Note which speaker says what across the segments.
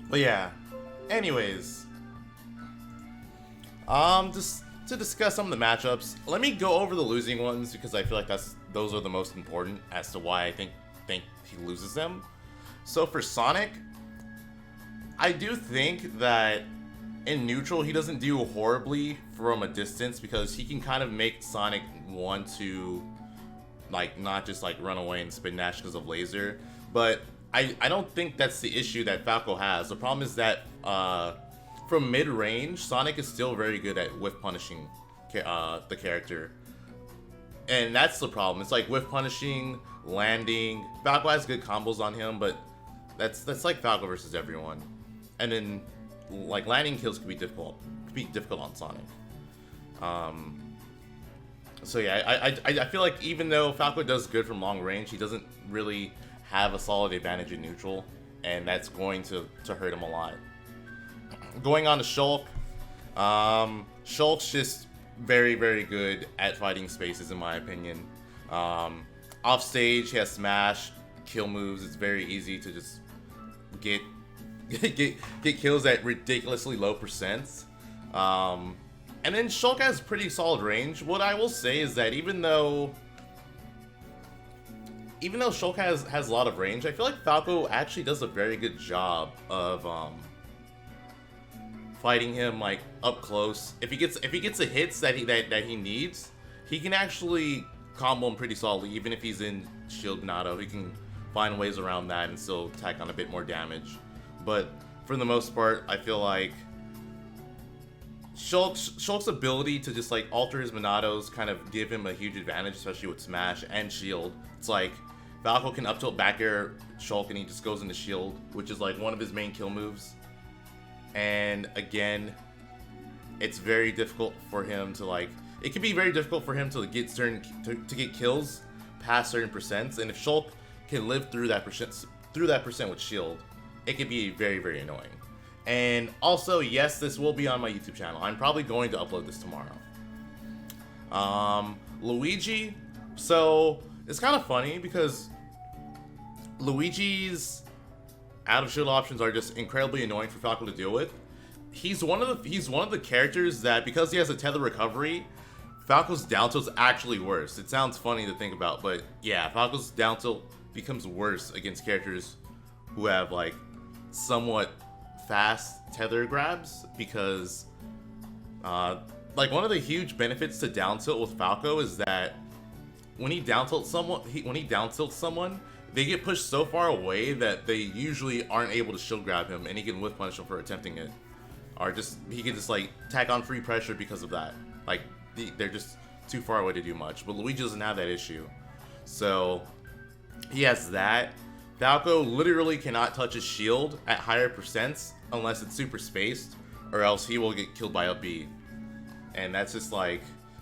Speaker 1: But yeah. Anyways, just to discuss some of the matchups, let me go over the losing ones because I feel like those are the most important as to why I think he loses them. So for Sonic, I do think that in neutral he doesn't do horribly from a distance because he can kind of make Sonic want to like not just like run away and spin dash because of laser, but I don't think that's the issue that Falco has. The problem is that from mid-range, Sonic is still very good at whiff punishing the character. And that's the problem. It's like whiff punishing, landing. Falco has good combos on him, but that's like Falco versus everyone. And then like landing kills could be difficult. On Sonic. So yeah, I feel like even though Falco does good from long range, he doesn't really have a solid advantage in neutral, and that's going to hurt him a lot. Going on to Shulk, Shulk's just very, very good at fighting spaces in my opinion. Off stage, he has smash, kill moves. It's very easy to just get kills at ridiculously low percents. And then Shulk has pretty solid range. What I will say is that even though Shulk has a lot of range, I feel like Falco actually does a very good job of fighting him like up close. If he gets the hits that he needs, he can actually combo him pretty solidly. Even if he's in shield Minato, he can find ways around that and still tack on a bit more damage. But for the most part, I feel like Shulk's ability to just like alter his Minatos kind of give him a huge advantage, especially with Smash and Shield. It's like Falco can up tilt back air Shulk and he just goes into Shield, which is like one of his main kill moves. And again, it's very difficult for him to like. It can be very difficult for him to get to get kills past certain percents. And if Shulk can live through that percent with Shield, it can be very, very annoying. And also, yes, this will be on my YouTube channel. I'm probably going to upload this tomorrow. Luigi. So it's kind of funny because Luigi's out of shield options are just incredibly annoying for Falco to deal with. He's one of the characters that, because he has a tether recovery, Falco's down tilt's actually worse. It sounds funny to think about, but yeah, Falco's down tilt becomes worse against characters who have like somewhat fast tether grabs, because like one of the huge benefits to down tilt with Falco is that when he down tilts someone, they get pushed so far away that they usually aren't able to shield grab him, and he can whiff punish him for attempting it, or he can just like tack on free pressure because of that. Like they're just too far away to do much. But Luigi doesn't have that issue, so he has that. Falco literally cannot touch his shield at higher percents unless it's super spaced, or else he will get killed by up B. And that's just like,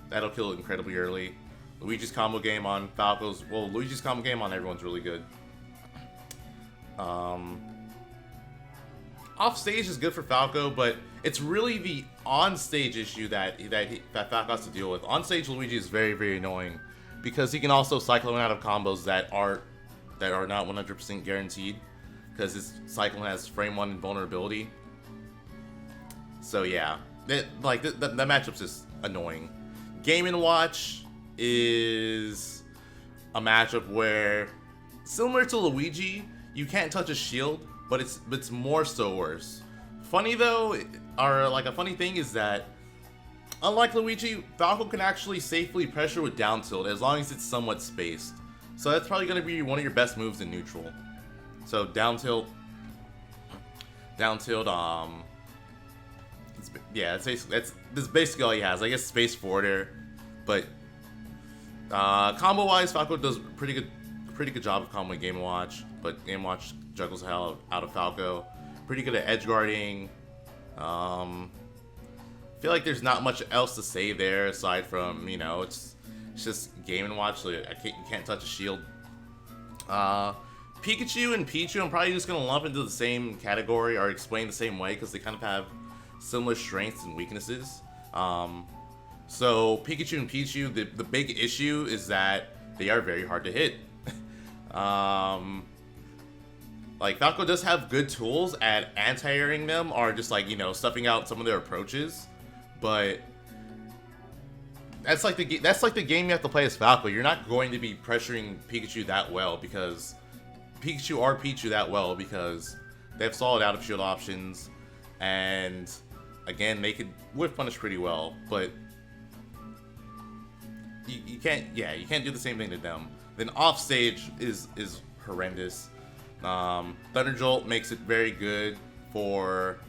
Speaker 1: that'll kill incredibly early. Luigi's combo game on everyone's really good. Off stage is good for Falco, but it's really the on stage issue that Falco has to deal with. On stage, Luigi is very, very annoying because he can also cycle in out of combos that are not 100% guaranteed, because his cycle has frame 1 invulnerability. So yeah, that matchup's just annoying. Game & Watch is a matchup where, similar to Luigi, you can't touch a shield, but it's more so worse. Funny though, or like a funny thing is that, unlike Luigi, Falco can actually safely pressure with down tilt as long as it's somewhat spaced. So that's probably going to be one of your best moves in neutral. So down tilt, that's basically all he has. I guess space forward air, but combo wise, Falco does pretty good job of comboing Game & Watch, but Game & Watch juggles the hell out of Falco. Pretty good at edge guarding. I feel like there's not much else to say there aside from, it's just Game & Watch, so you can't touch a shield. Pikachu and Pichu, I'm probably just going to lump into the same category or explain the same way because they kind of have similar strengths and weaknesses. So Pikachu and Pichu, the big issue is that they are very hard to hit. Like, Falco does have good tools at anti-airing them, or just like, you know, stuffing out some of their approaches, but that's like the game you have to play as Falco. You're not going to be pressuring Pikachu that well because Pikachu or Pichu that well because they have solid out of shield options, and again, they could whiff punish pretty well, but you can't do the same thing to them. Then off stage is horrendous. Thunder Jolt makes it very good for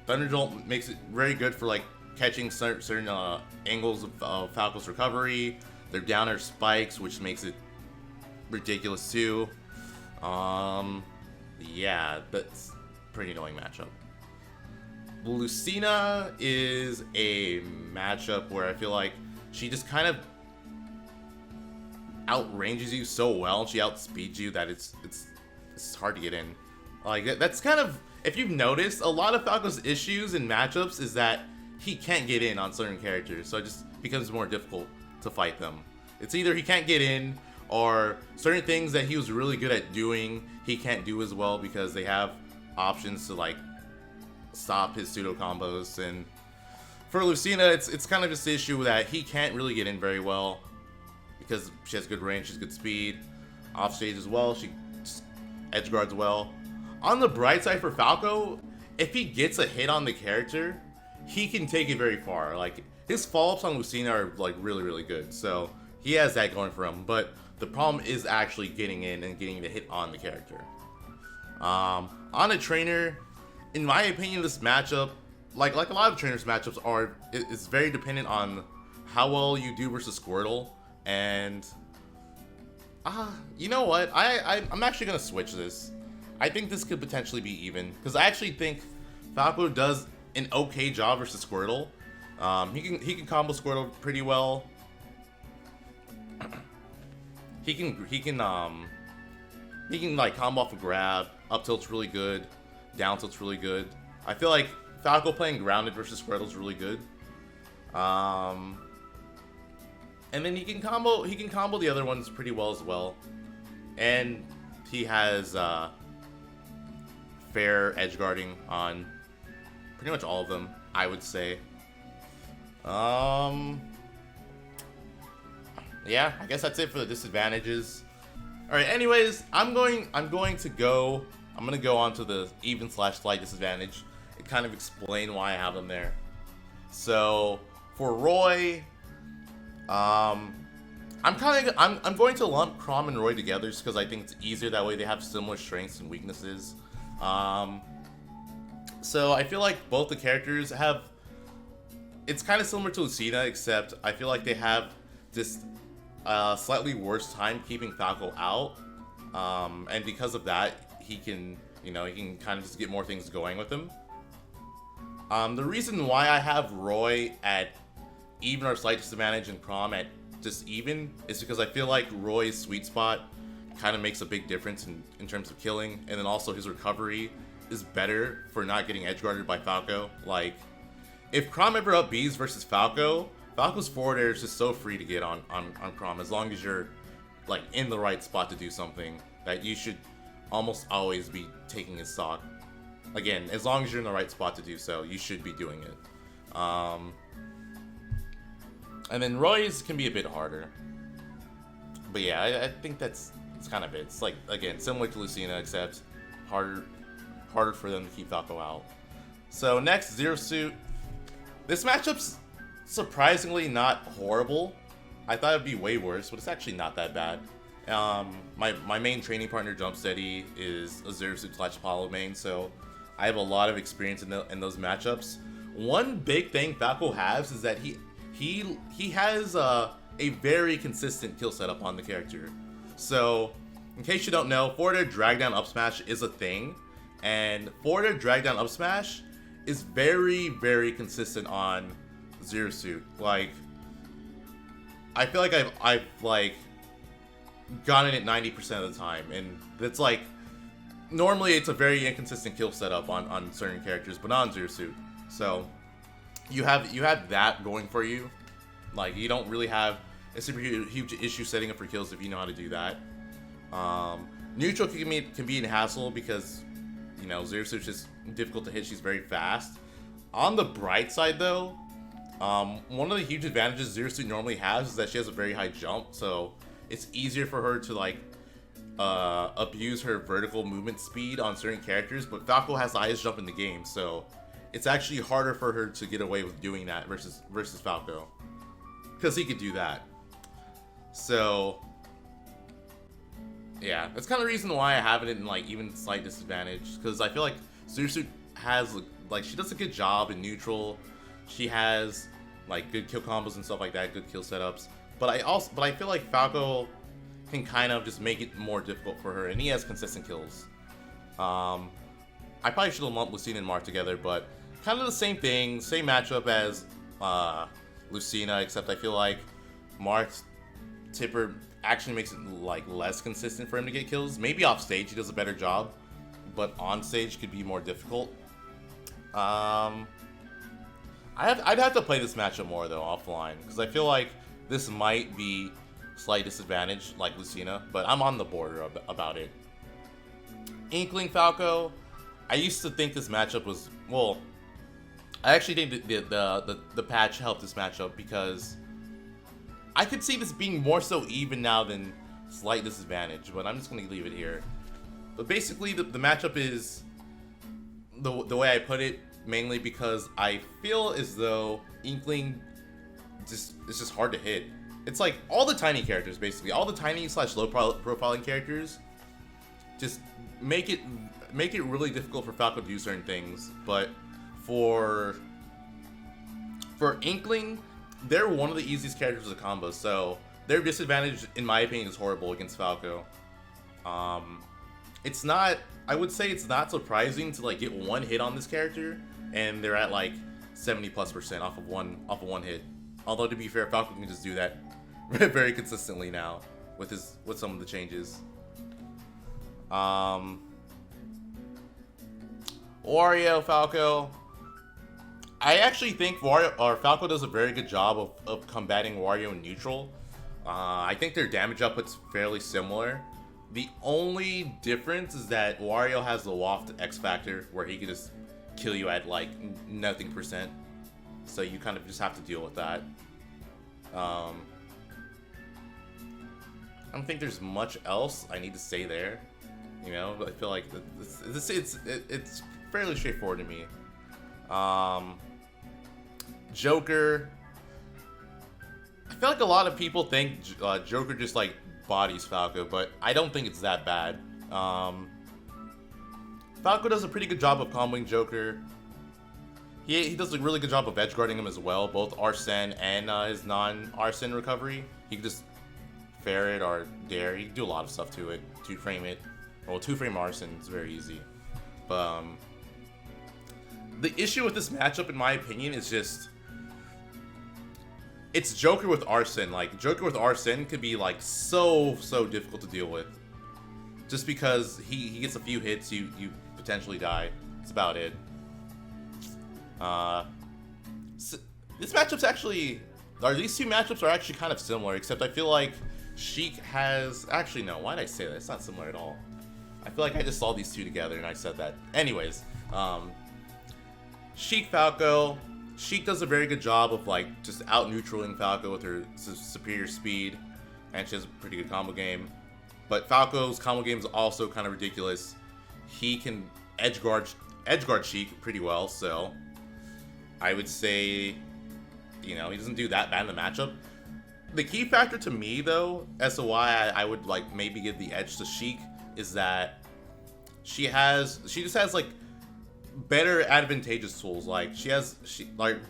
Speaker 1: like catching certain angles of Falco's recovery. Their downer spikes, which makes it ridiculous too. Yeah, that's pretty annoying matchup. Lucina is a matchup where I feel like she just kind of outranges you so well, she outspeeds you that it's hard to get in. Like, that's kind of, if you've noticed, a lot of Falco's issues in matchups is that he can't get in on certain characters, so it just becomes more difficult to fight them. It's either he can't get in, or certain things that he was really good at doing, he can't do as well because they have options to like stop his pseudo combos. And for Lucina, it's kind of just the issue that he can't really get in very well because she has good range, she's good speed, off stage as well, she edge guards well. On the bright side for Falco, if he gets a hit on the character, he can take it very far. Like, his follow-ups on Lucina are like really good, so he has that going for him. But the problem is actually getting in and getting the hit on the character. On a trainer, in my opinion, this matchup, like a lot of trainers' matchups it's very dependent on how well you do versus Squirtle. And you know what? I'm actually gonna switch this. I think this could potentially be even because I actually think Falco does an okay job versus Squirtle. He can combo Squirtle pretty well. He can like combo off a grab. Up tilt's really good. Down tilt's really good. I feel like Falco playing grounded versus Squirtle is really good. And then he can combo the other ones pretty well as well. And he has fair edge guarding on pretty much all of them, I would say. Yeah, I guess that's it for the disadvantages. Alright, anyways, I'm gonna go on to the even/slight disadvantage and kind of explain why I have them there. So for Roy, I'm going to lump Chrom and Roy together just because I think it's easier that way. They have similar strengths and weaknesses. So I feel like both the characters have, it's kind of similar to Lucina, except I feel like they have this slightly worse time keeping Falco out, and because of that, he can kind of just get more things going with him. The reason why I have Roy at even or slight disadvantage and Chrom at just even is because I feel like Roy's sweet spot kind of makes a big difference in terms of killing, and then also his recovery is better for not getting edge guarded by Falco. Like, if Chrom ever up Bs versus Falco, Falco's forward air is just so free to get on Chrom as long as you're like in the right spot to do something that you should almost always be taking his stock. Again, as long as you're in the right spot to do so, you should be doing it. And then Roy's can be a bit harder. But yeah, I think that's kind of it. It's like, again, similar to Lucina, except harder for them to keep Falco out. So next, Zero Suit. This matchup's surprisingly not horrible. I thought it'd be way worse, but it's actually not that bad. My main training partner, Jumpsteady, is a Zero Suit / Apollo main, so I have a lot of experience in those matchups. One big thing Falco has is that he has a very consistent kill setup on the character. So, in case you don't know, forward air drag down up smash is a thing, and forward air drag down up smash is very consistent on Zero Suit. Like, I feel like I've like gotten it 90% of the time, and it's like normally it's a very inconsistent kill setup on certain characters, but not on Zero Suit. So you have that going for you. Like, you don't really have a super huge issue setting up for kills if you know how to do that. Neutral can be a hassle because, you know, Zero Suit's just difficult to hit. She's very fast. On the bright side, though, one of the huge advantages Zero Suit normally has is that she has a very high jump, so it's easier for her to, like, abuse her vertical movement speed on certain characters, but Falco has the highest jump in the game, so it's actually harder for her to get away with doing that versus Falco, because he could do that. So yeah, that's kind of the reason why I have it in, like, even slight disadvantage, because I feel like Zero Suit has, like, she does a good job in neutral. She has, like, good kill combos and stuff like that, good kill setups, but I feel like Falco can kind of just make it more difficult for her, and he has consistent kills. I probably should have lumped Lucina and Marth together, but kind of the same thing, same matchup as Lucina, except I feel like Marth's tipper actually makes it, like, less consistent for him to get kills. Maybe off stage he does a better job, but on stage could be more difficult. I'd have to play this matchup more though offline, because I feel like this might be slight disadvantage like Lucina, but I'm on the border about it. Inkling Falco, I used to think this matchup was, well, I actually think the patch helped this matchup, because I could see this being more so even now than slight disadvantage, but I'm just going to leave it here. But basically the matchup is the way I put it, mainly because I feel as though Inkling it's just hard to hit. It's like all the tiny characters, basically all the tiny / low profiling characters just make it really difficult for Falco to do certain things. But for Inkling, they're one of the easiest characters to combo, so their disadvantage, in my opinion, is horrible against Falco. It's not, I would say it's not surprising to, like, get one hit on this character and they're at, like, 70+% off of one hit. Although, to be fair, Falco can just do that very consistently now with some of the changes. Wario Falco, I actually think Falco does a very good job of combating Wario in neutral. I think their damage output's fairly similar. The only difference is that Wario has the waft X factor, where he can just kill you at, like, nothing %. So you kind of just have to deal with that. I don't think there's much else I need to say there. You know, but I feel like it's fairly straightforward to me. Joker, I feel like a lot of people think Joker just, like, bodies Falco, but I don't think it's that bad. Falco does a pretty good job of comboing Joker. He does a really good job of edge guarding him as well, both Arsene and his non-Arsene recovery. He can just fair it or dare. He can do a lot of stuff to it. Two-frame it. Well, two-frame Arsene is very easy. But the issue with this matchup, in my opinion, is just it's Joker with Arsene. Like, Joker with Arsene could be, like, so difficult to deal with. Just because he gets a few hits, you potentially die. That's about it. So this matchup's actually, these two matchups are actually kind of similar, except I feel like Sheik has, actually no, why did I say that? It's not similar at all. I feel like I just saw these two together and I said that. Anyways, Sheik Falco. Sheik does a very good job of, like, just out-neutraling Falco with her superior speed, and she has a pretty good combo game. But Falco's combo game is also kind of ridiculous. He can edge guard Sheik pretty well, so I would say, you know, he doesn't do that bad in the matchup. The key factor to me, though, as to why I would, like, maybe give the edge to Sheik is that she just has, like, better advantageous tools. Like, she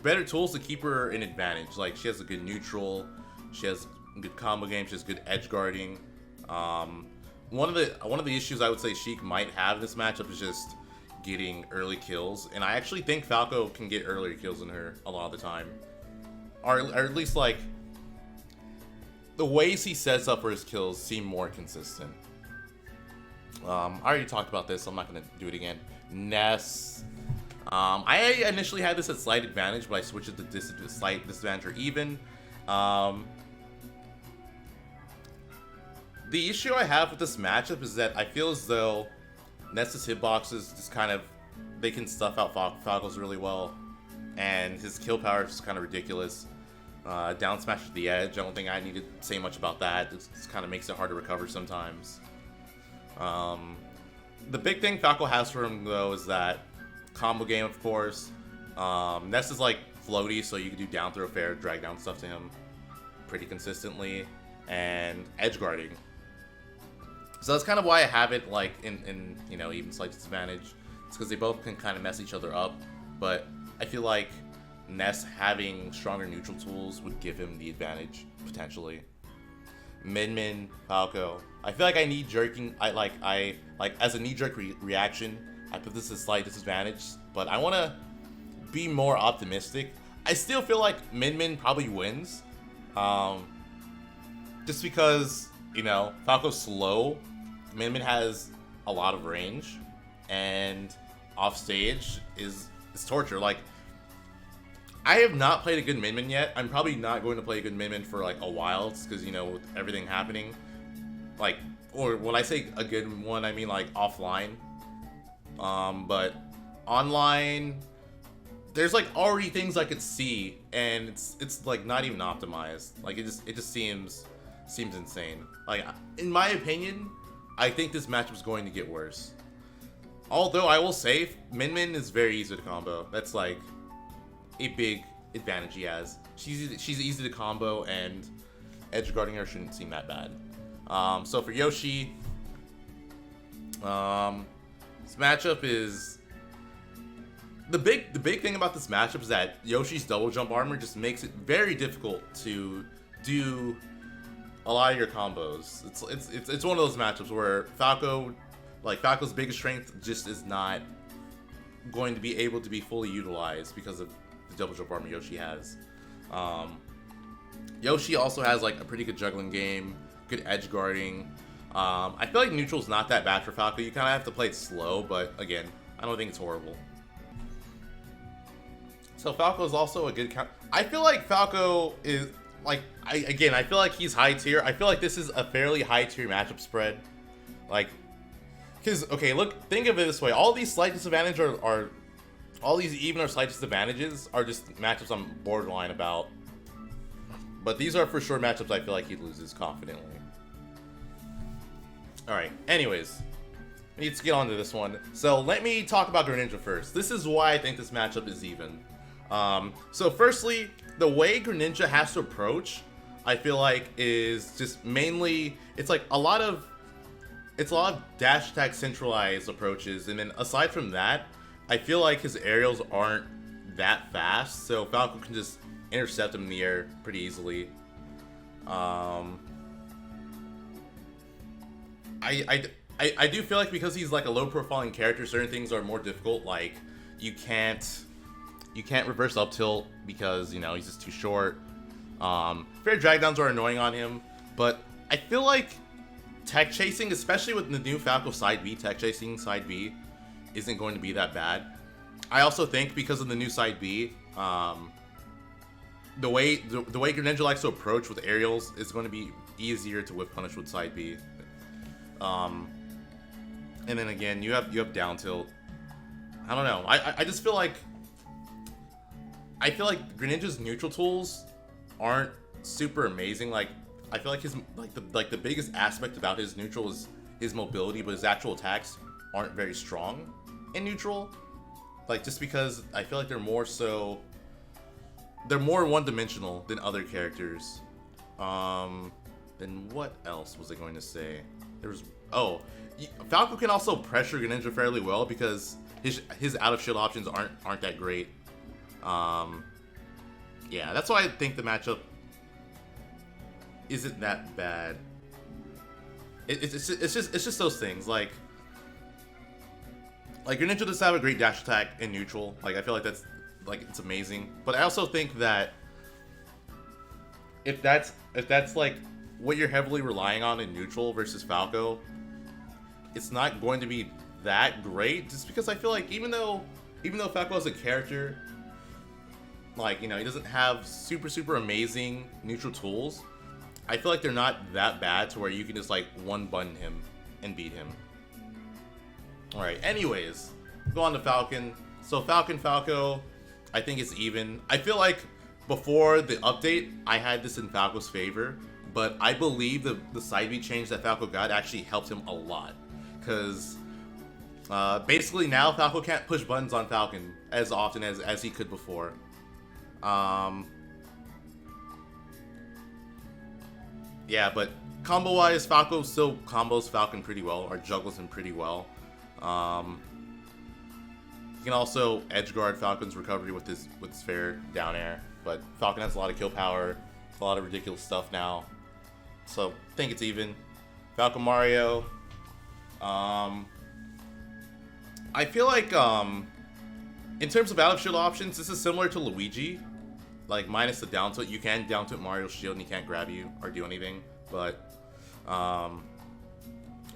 Speaker 1: better tools to keep her in advantage. Like, she has a good neutral, she has a good combo game, she has good edge guarding. One of the issues I would say Sheik might have in this matchup is just getting early kills, and I actually think Falco can get earlier kills than her a lot of the time, or at least, like, the ways he sets up for his kills seem more consistent. I already talked about this, so I'm not going to do it again. Ness. I initially had this at slight advantage, but I switched it to slight disadvantage or even. The issue I have with this matchup is that I feel as though Ness's hitboxes just kind of, they can stuff out Falco's really well, and his kill power is just kind of ridiculous. Down smash at the edge, I don't think I need to say much about that. It just kind of makes it hard to recover sometimes. The big thing Falco has for him, though, is that combo game, of course. Ness is like floaty, so you can do down throw fair, drag down stuff to him pretty consistently, and edge guarding. So that's kind of why I have it like in you know, even slight disadvantage. It's because they both can kind of mess each other up, but I feel like Ness having stronger neutral tools would give him the advantage potentially. Min Falco. I feel like I need jerking. I as a knee-jerk reaction, I put this as slight disadvantage, but I want to be more optimistic. I still feel like Min probably wins, just because, you know, Falco's slow. Min has a lot of range, and off stage is torture. Like, I have not played a good Min yet. I'm probably not going to play a good Min for like a while, because, you know, with everything happening, like, or when I say a good one, I mean like offline. But online, there's like already things I could see, and it's like not even optimized. Like, it just seems insane. Like, in my opinion, I think this matchup is going to get worse. Although I will say, Min is very easy to combo. That's like a big advantage he has. She's easy to combo, and edge guarding her shouldn't seem that bad. So for Yoshi, this matchup is the big thing about this matchup is that Yoshi's double jump armor just makes it very difficult to do a lot of your combos. It's one of those matchups where Falco's biggest strength just is not going to be able to be fully utilized because of the double jump armor Yoshi has. Yoshi also has like a pretty good juggling game, good edge guarding. I feel like neutral's not that bad for Falco. You kind of have to play it slow, but again, I don't think it's horrible. So Falco is also a good I feel like Falco is like, I feel like he's high tier. I feel like this is a fairly high tier matchup spread. Like, because, okay, look, think of it this way. All these slight disadvantages are all these even or slight disadvantages are just matchups I'm borderline about. But these are for sure matchups I feel like he loses confidently. Alright, anyways, I need to get on to this one. So let me talk about Greninja first. This is why I think this matchup is even. So firstly, the way Greninja has to approach, I feel like, is just mainly, it's like a lot of dash attack centralized approaches, and then aside from that, I feel like his aerials aren't that fast, so Falco can just intercept him in the air pretty easily. I do feel like because he's like a low profiling character, certain things are more difficult. Like, you can't reverse up tilt because, you know, he's just too short. Fair drag downs are annoying on him, but I feel like tech chasing, especially with the new Falco side B, tech chasing side B isn't going to be that bad. I also think because of the new side B, the way Greninja likes to approach with aerials is going to be easier to whip punish with side B. And then again, you have down tilt. I don't know. I just feel like Greninja's neutral tools aren't super amazing. Like, I feel like his the biggest aspect about his neutral is his mobility, but his actual attacks aren't very strong in neutral. Like, just because I feel like they're more one-dimensional than other characters. Then what else was I going to say? Falco can also pressure Greninja fairly well because his out of shield options aren't that great. Yeah, that's why I think the matchup isn't that bad. It's just those things. Like Greninja does have a great dash attack in neutral. Like, I feel like that's it's amazing. But I also think that if that's like what you're heavily relying on in neutral versus Falco, it's not going to be that great. Just because I feel like even though Falco is a character, like, you know, he doesn't have super amazing neutral tools, I feel like they're not that bad to where you can just like one button him and beat him. Alright, anyways, go on to Falcon. So Falcon Falco, I think it's even. I feel like before the update, I had this in Falco's favor, but I believe the side beat change that Falco got actually helped him a lot. Because basically now Falco can't push buttons on Falcon as often as he could before. Yeah, but combo-wise, Falco still combos Falcon pretty well, or juggles him pretty well. He can also edgeguard Falcon's recovery with his fair down air, but Falcon has a lot of kill power, a lot of ridiculous stuff now. So I think it's even. Falco Mario. I feel like in terms of out of shield options, this is similar to Luigi. Like, minus the down tilt, you can down tilt Mario's shield and he can't grab you or do anything. But,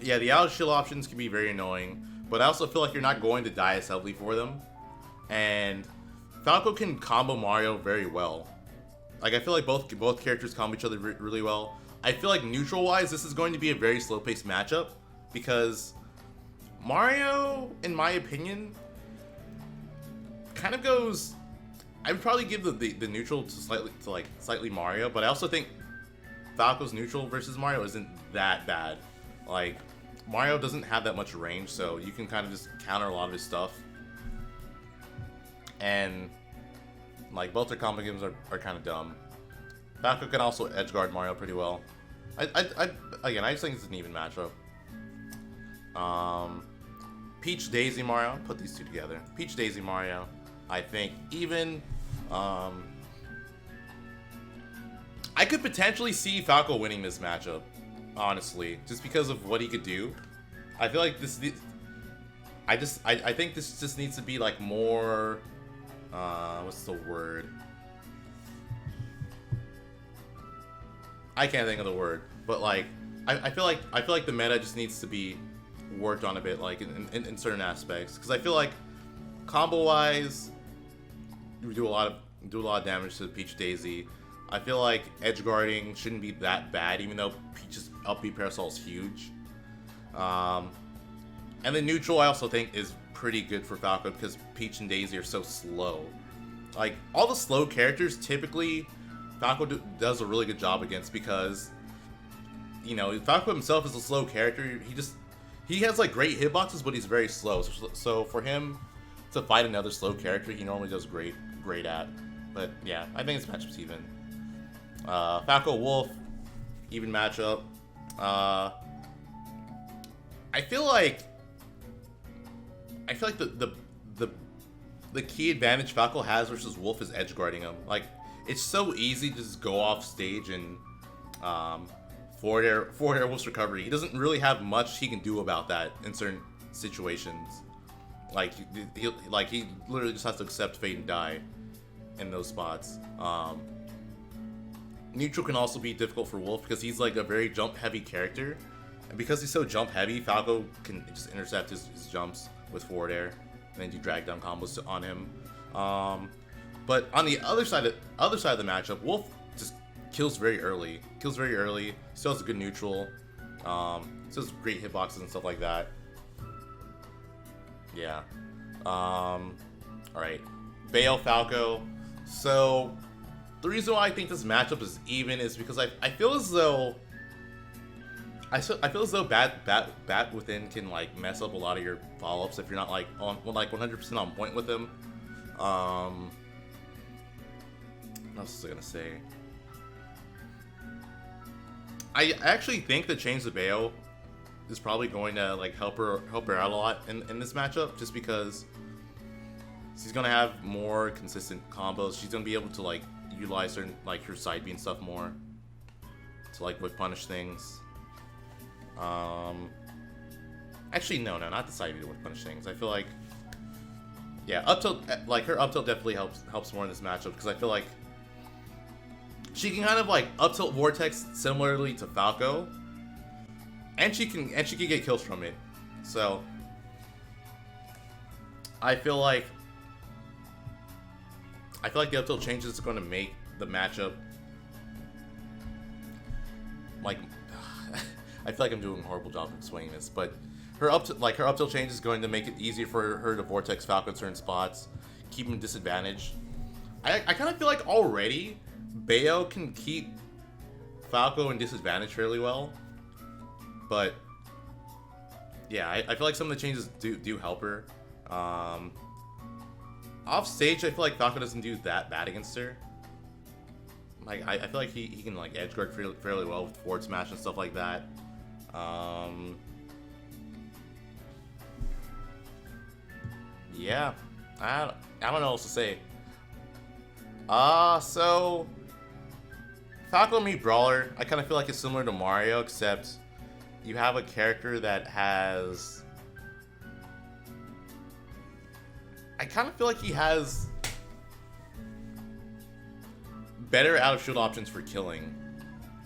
Speaker 1: yeah, the out of shield options can be very annoying. But I also feel like you're not going to die as heavily for them. And Falco can combo Mario very well. Like, I feel like both characters combo each other really well. I feel like neutral-wise, this is going to be a very slow-paced matchup. Because Mario, in my opinion, kind of goes... I would probably give the neutral to slightly Mario, but I also think Falco's neutral versus Mario isn't that bad. Like, Mario doesn't have that much range, so you can kind of just counter a lot of his stuff. And like, both their combo games are kind of dumb. Falco can also edgeguard Mario pretty well. Again, I just think it's an even matchup. Peach Daisy Mario, put these two together. Peach Daisy Mario, I think even. I could potentially see Falco winning this matchup, honestly, just because of what he could do. I feel like this. I think this just needs to be like more. What's the word? I can't think of the word, but like I feel like the meta just needs to be worked on a bit, like in certain aspects, because I feel like combo wise, we do a lot of damage to Peach Daisy. I feel like edge guarding shouldn't be that bad, even though Peach's up B parasol is huge. And the neutral I also think is pretty good for Falco because Peach and Daisy are so slow. Like, all the slow characters typically Falco does a really good job against, because, you know, Falco himself is a slow character. He has like great hitboxes, but he's very slow. So for him to fight another slow character, he normally does great at. But yeah, I think this matchup's even. Falco Wolfe, even matchup. I feel like the key advantage Falco has versus Wolfe is edge guarding him. Like, it's so easy to just go off stage and forward air Wolfe's recovery. He doesn't really have much he can do about that in certain situations. Like he literally just has to accept fate and die in those spots. Neutral can also be difficult for Wolfe because he's like a very jump heavy character, and because he's so jump heavy, Falco can just intercept his jumps with forward air and then do drag down combos on him. But on the other side of the matchup, Wolfe just kills very early. Still has a good neutral. Still has great hitboxes and stuff like that. Yeah. Alright. Bayo Falco. So the reason why I think this matchup is even is because I feel as though Bat Within can like mess up a lot of your follow-ups if you're not like 100% on point with him. What else was I gonna say? I actually think the change to Bayo is probably going to like help her out a lot in this matchup, just because she's gonna have more consistent combos. She's gonna be able to like utilize certain like her side B and stuff more to like whip punish things. Actually no, not the side B to whip punish things. I feel like, yeah, up tilt, like her up tilt definitely helps more in this matchup, because I feel like she can kind of like up tilt vortex similarly to Falco, and she can get kills from it. So I feel like the up tilt changes is going to make the matchup like, I feel like I'm doing a horrible job of explaining this, but her up tilt change is going to make it easier for her to vortex Falco in certain spots, keep him disadvantaged. I kind of feel like already Bayo can keep Falco in disadvantage fairly well, but yeah, I feel like some of the changes do help her. Off stage, I feel like Falco doesn't do that bad against her. Like I feel like he can like edge guard fairly well with forward smash and stuff like that. Yeah, I don't know what else to say. So Falco Meet Brawler, I kind of feel like it's similar to Mario, except you have a character that has. I kind of feel like he has better out of shield options for killing,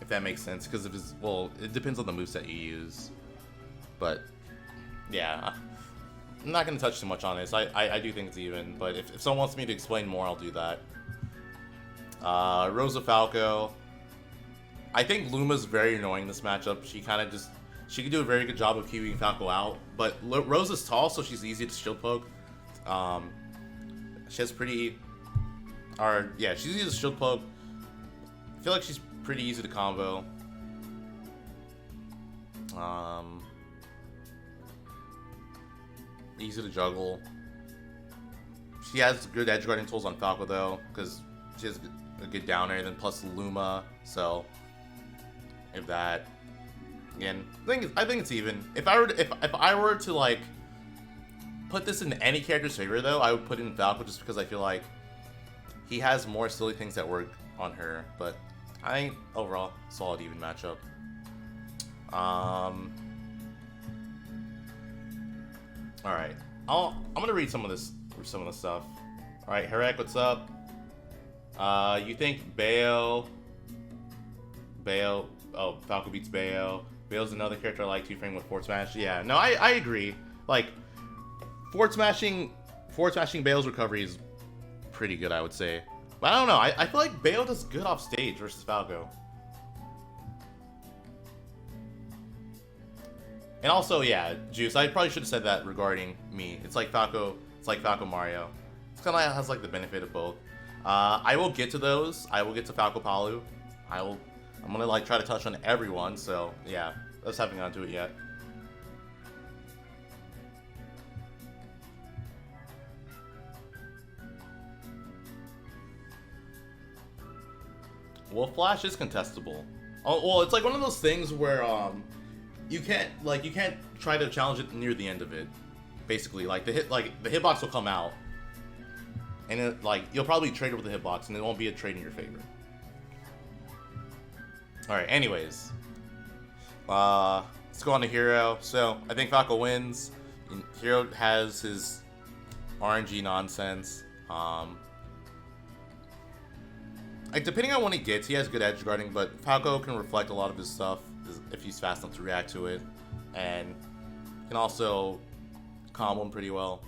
Speaker 1: if that makes sense, because of his, well, it depends on the moveset you use. But yeah, I'm not going to touch too much on this. I do think it's even, but if someone wants me to explain more, I'll do that. Rosa Falco. I think Luma's very annoying in this matchup. She kind of just, she can do a very good job of keeping Falco out, but Rosa's tall, so she's easy to shield poke. She has pretty, yeah, she's easy to shield poke. I feel like she's pretty easy to combo. Easy to juggle. She has good edge guarding tools on Falco though, because she has a good down air, then plus Luma. So if that, again, I think it's even. If I were to like put this in any character's favor though, I would put it in Falco just because I feel like he has more silly things that work on her. But I think overall solid even matchup. All right, I'm gonna read some of this stuff. All right, Herek, what's up? You think Bayo? Oh, Falco beats Bayo. Bayo's another character I like to frame with forward smash. Yeah, no, I agree. Like forward smashing Bayo's recovery is pretty good, I would say. But I don't know. I feel like Bayo does good off stage versus Falco. And also, yeah, Juice, I probably should have said that regarding me. It's like Falco Mario. It's kind of has like the benefit of both. I will get to those. I will get to Falco Palu. I'm gonna like try to touch on everyone. So yeah, I just haven't gotten to it yet. Wolf Flash is contestable. Oh, well, it's like one of those things where you can't try to challenge it near the end of it. Basically, like the hitbox will come out, and it, like you'll probably trade it with the hitbox, and it won't be a trade in your favor. All right. Anyways, let's go on to Hero. So I think Falco wins. Hero has his RNG nonsense. Like depending on when he gets, he has good edge guarding, but Falco can reflect a lot of his stuff if he's fast enough to react to it, and can also combo him pretty well.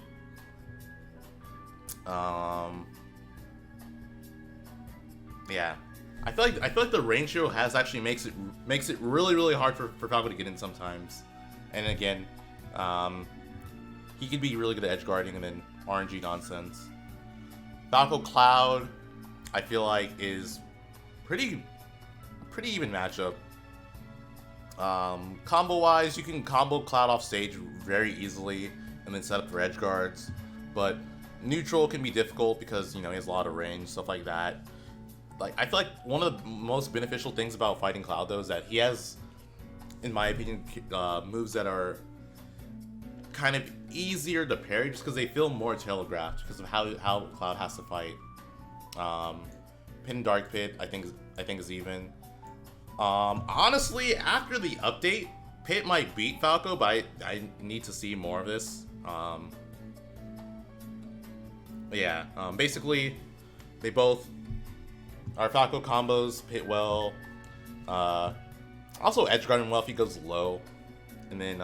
Speaker 1: Yeah, I feel like the range Hero has actually makes it really hard for Falco to get in sometimes, and again, he could be really good at edge guarding and then RNG nonsense. Falco Cloud, I feel like is pretty even matchup. Combo wise, you can combo Cloud off stage very easily and then set up for edge guards, but neutral can be difficult because he has a lot of range, stuff like that. Like I feel like one of the most beneficial things about fighting Cloud though is that he has, in my opinion, moves that are kind of easier to parry just because they feel more telegraphed because of how Cloud has to fight. Pin Dark Pit I think is even. Honestly, after the update, Pit might beat Falco, but I need to see more of this. Yeah, basically, they both are Falco combos, Pit well. Also edge guarding well if he goes low. And then,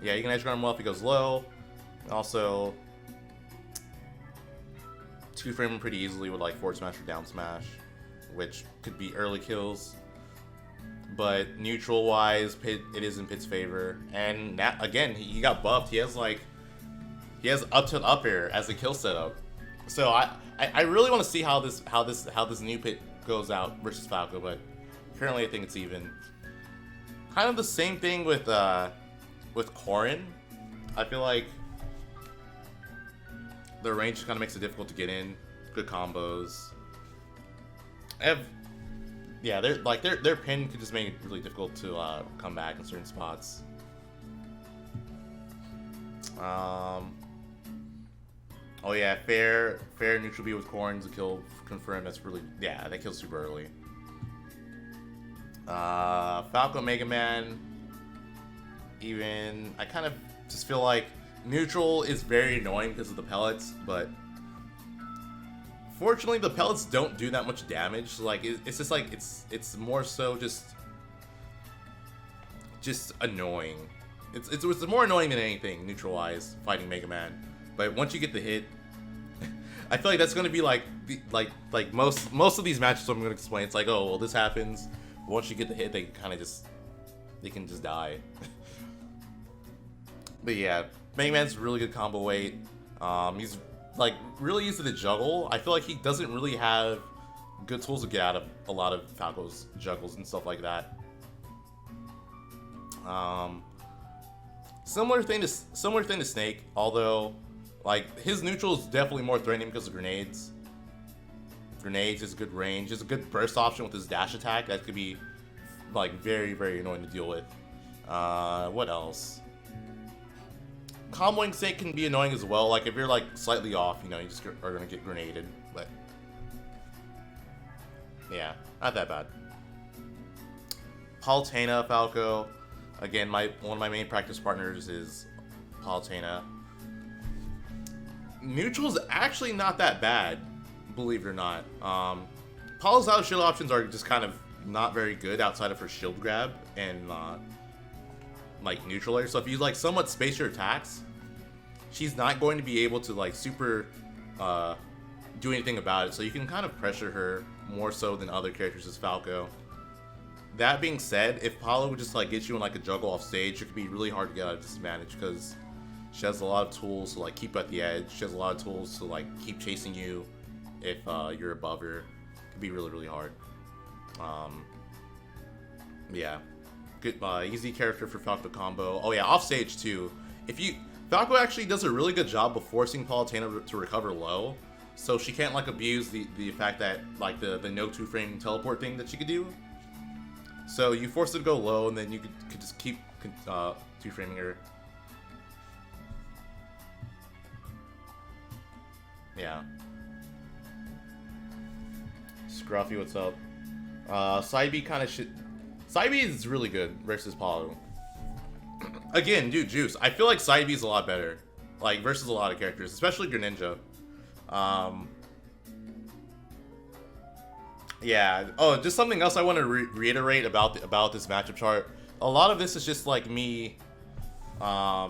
Speaker 1: yeah, you can edge guard him well if he goes low. Also, two-frame him pretty easily with like forward smash or down smash. which could be early kills. But neutral wise, Pit, it is in Pit's favor. And that, again, he got buffed. He has up to up air as a kill setup. So I really want to see how this new Pit goes out versus Falco, but currently I think it's even. Kind of the same thing with Corrin. I feel like the range kind of makes it difficult to get in. Good combos. Yeah, their pin could just make it really difficult to come back in certain spots. Oh yeah, fair neutral B with Corrin's a kill confirmed. That's really, yeah, that kills super early. Falco Mega Man. Even I kind of just feel like neutral is very annoying because of the pellets, but fortunately the pellets don't do that much damage. Like it's just like it's more so just annoying. It's more annoying than anything neutral wise fighting Mega Man. But once you get the hit, I feel like that's gonna be like most of these matches I'm gonna explain. It's like, oh well, this happens. Once you get the hit, they can just die. But yeah, Mega Man's really good combo weight. He's like really easy to juggle. I feel like he doesn't really have good tools to get out of a lot of Falco's juggles and stuff like that. Similar thing to Snake, although like his neutral is definitely more threatening because of grenades. Grenades is good range. Is a good burst option with his dash attack. That could be like very, very annoying to deal with. What else? Comboing Snake can be annoying as well. Like if you're like slightly off, you know, you just are gonna get grenaded. But yeah, not that bad. Palutena Falco. Again, one of my main practice partners is Palutena. Neutral's actually not that bad, believe it or not. Palutena shield options are just kind of not very good outside of her shield grab and like neutral air. So if you like somewhat space your attacks, she's not going to be able to like super do anything about it. So you can kind of pressure her more so than other characters as Falco. That being said, if Paolo would just like get you in like a juggle off stage, it could be really hard to get out of disadvantage because she has a lot of tools to like keep at the edge. She has a lot of tools to like keep chasing you if you're above her. It could be really, really hard. Yeah, good, easy character for Falco combo. Oh yeah, off stage too. Falco actually does a really good job of forcing Palutena to recover low, so she can't like abuse the fact that like the no 2-frame teleport thing that she could do. So you force her to go low, and then you could just keep 2-framing her. Yeah. Scruffy, what's up? Side B kind of shit. Side B is really good versus Palu. Again, dude, Juice. I feel like Side B is a lot better, like versus a lot of characters, especially Greninja. Yeah. Oh, just something else I want to reiterate about this matchup chart. A lot of this is just like me. A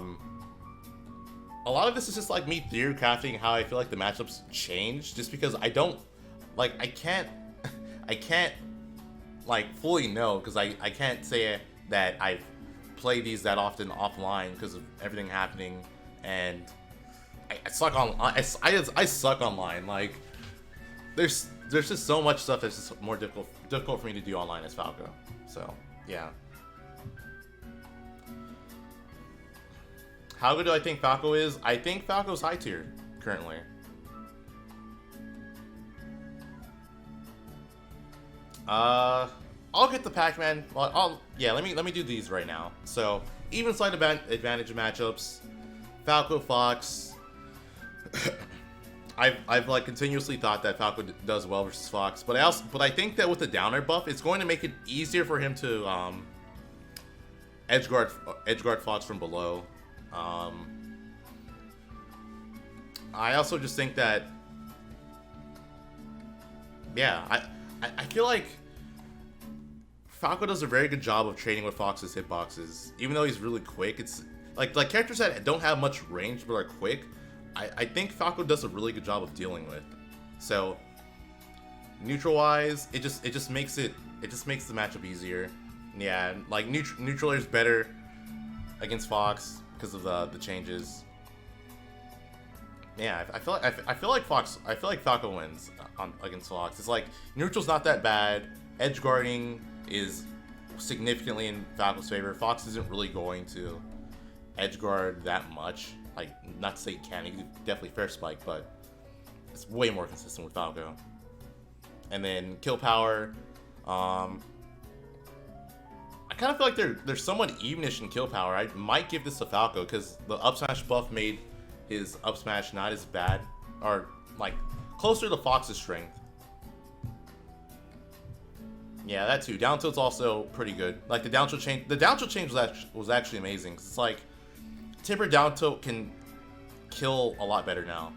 Speaker 1: lot of this is just like me theory crafting how I feel like the matchups change, just because I don't like I can't like fully know because I can't say that I've played these that often offline because of everything happening, and I suck on I suck online. Like there's just so much stuff that's just more difficult for me to do online as Falco. So yeah. How good do I think Falco is? I think Falco's high tier currently. I'll get the Pac-Man. Well, let me do these right now. So even slight advantage matchups. Falco Fox. I've like continuously thought that Falco does well versus Fox, but I think that with the downer buff, it's going to make it easier for him to edge guard Fox from below. I also just think that, yeah, I feel like Falco does a very good job of trading with Fox's hitboxes. Even though he's really quick, it's like characters that don't have much range but are quick, I think Falco does a really good job of dealing with. So neutral wise, it just makes the matchup easier. Yeah, like neutral is better against Fox because of the changes. Yeah, I feel like Falco wins against Fox. It's like neutral's not that bad. Edge guarding is significantly in Falco's favor. Fox isn't really going to edge guard that much. Like, not to say he can, he can definitely fair spike, but it's way more consistent with Falco. And then kill power, I kind of feel like they're somewhat evenish in kill power. I might give this to Falco because the up smash buff made his up smash not as bad, or like closer to Fox's strength. Yeah, that too. Down tilt's also pretty good. Like the down tilt change, was actually amazing. 'Cause it's like Tipper down tilt can kill a lot better now.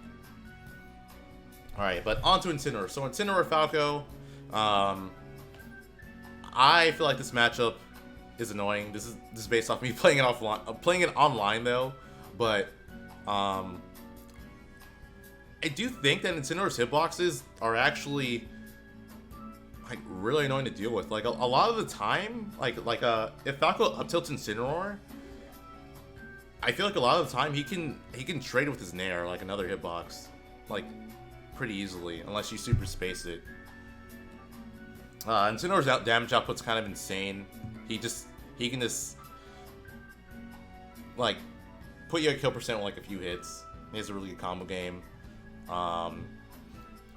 Speaker 1: All right, but on to Incineroar. So Incineroar Falco, I feel like this matchup is annoying. This is based off me playing it offline, playing it online though, but I do think that Incineroar's hitboxes are actually like really annoying to deal with. Like a lot of the time, if Falco up tilts Incineroar, I feel like a lot of the time he can trade with his Nair like another hitbox, like pretty easily, unless you super space it. Incineroar's damage output's kind of insane. He can just like put you at kill percent with like a few hits. He has a really good combo game.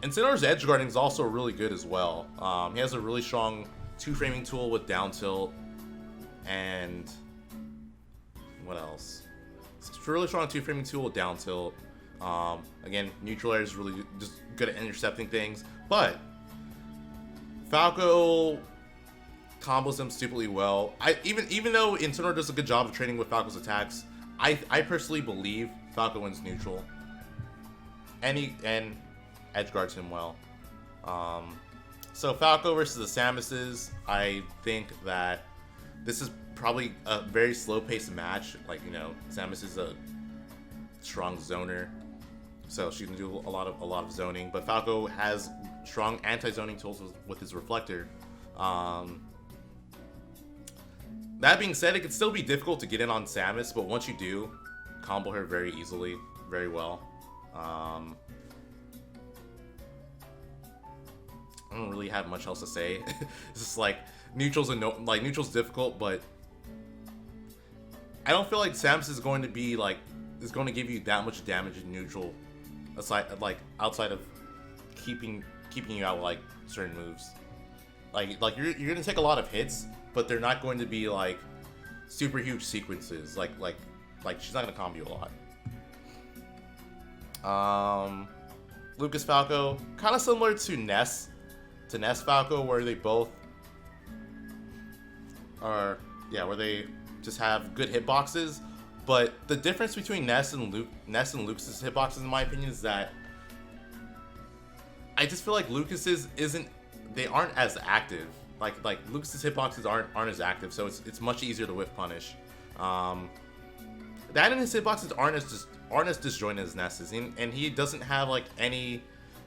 Speaker 1: Incineroar's edge guarding is also really good as well. He has a really strong two-framing tool with down tilt, and what else? It's a really strong two-framing tool with down tilt. Again, neutral air is really just good at intercepting things, but Falco combos them stupidly well. Even though Incineroar does a good job of trading with Falco's attacks, I personally believe Falco wins neutral, and edge guards him well. So Falco versus the Samuses, I think that this is probably a very slow-paced match. Like, you know, Samus is a strong zoner, so she can do a lot of zoning. But Falco has strong anti-zoning tools with his reflector. That being said, it can still be difficult to get in on Samus, but once you do, combo her very easily, very well. I don't really have much else to say. It's just like neutral's difficult, but I don't feel like Samus is going to give you that much damage in neutral, outside of keeping you out with like certain moves. Like you're gonna take a lot of hits, but they're not going to be like super huge sequences. Like she's not gonna combo you a lot. Lucas Falco, kind of similar to Ness Falco, where they both are, where they just have good hitboxes. But the difference between Ness and Lucas's hitboxes, in my opinion, is that I just feel like Lucas's aren't as active. Like Lucas's hitboxes aren't as active, so it's much easier to whiff punish. That and his hitboxes aren't as disjointed as Ness's, and he doesn't have like any